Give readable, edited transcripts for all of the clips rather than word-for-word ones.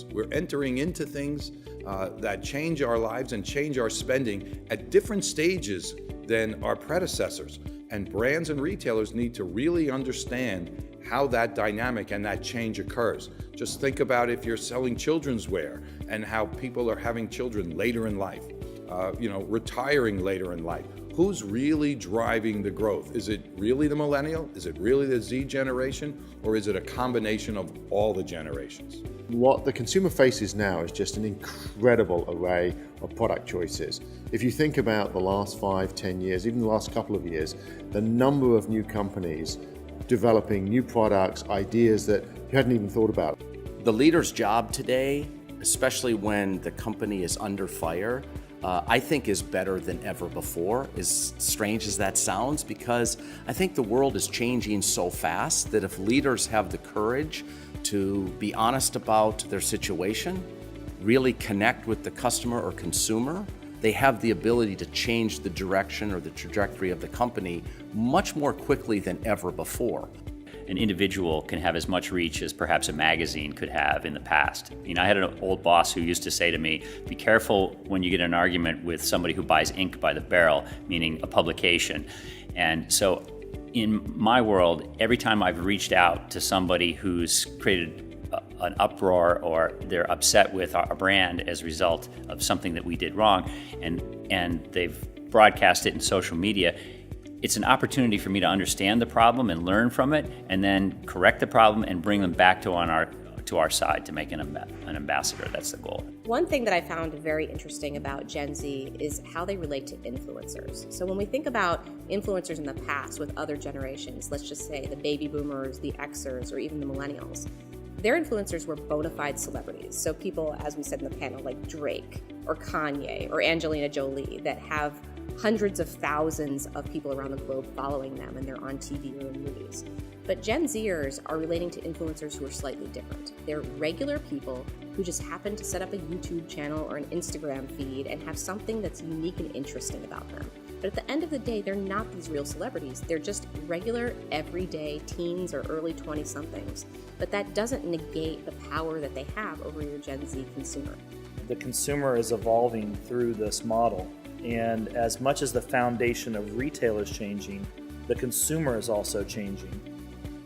millennials. We're entering into things that change our lives and change our spending at different stages than our predecessors. And brands and retailers need to really understand how that dynamic and that change occurs. Just think about if you're selling children's wear and how people are having children later in life, retiring later in life. Who's really driving the growth? Is it really the millennial? Is it really the Z generation? Or is it a combination of all the generations? What the consumer faces now is just an incredible array of product choices. If you think about the last 5, 10 years, even the last couple of years, the number of new companies developing new products, ideas that you hadn't even thought about. The leader's job today, especially when the company is under fire, I think is better than ever before, as strange as that sounds, because I think the world is changing so fast that if leaders have the courage to be honest about their situation, really connect with the customer or consumer, they have the ability to change the direction or the trajectory of the company much more quickly than ever before. An individual can have as much reach as perhaps a magazine could have in the past. I had an old boss who used to say to me, be careful when you get in an argument with somebody who buys ink by the barrel, meaning a publication. And so in my world, every time I've reached out to somebody who's created an uproar or they're upset with our brand as a result of something that we did wrong, and they've broadcast it in social media, it's an opportunity for me to understand the problem and learn from it, and then correct the problem and bring them back to our side to make an ambassador. That's the goal. One thing that I found very interesting about Gen Z is how they relate to influencers. So when we think about influencers in the past with other generations, let's just say the baby boomers, the Xers, or even the millennials, their influencers were bona fide celebrities. So people, as we said in the panel, like Drake or Kanye or Angelina Jolie, that have hundreds of thousands of people around the globe following them, and they're on TV or in movies. But Gen Zers are relating to influencers who are slightly different. They're regular people who just happen to set up a YouTube channel or an Instagram feed and have something that's unique and interesting about them. But at the end of the day, they're not these real celebrities. They're just regular, everyday teens or early 20-somethings. But that doesn't negate the power that they have over your Gen Z consumer. The consumer is evolving through this model. And as much as the foundation of retail is changing, the consumer is also changing.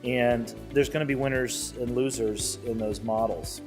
And there's going to be winners and losers in those models.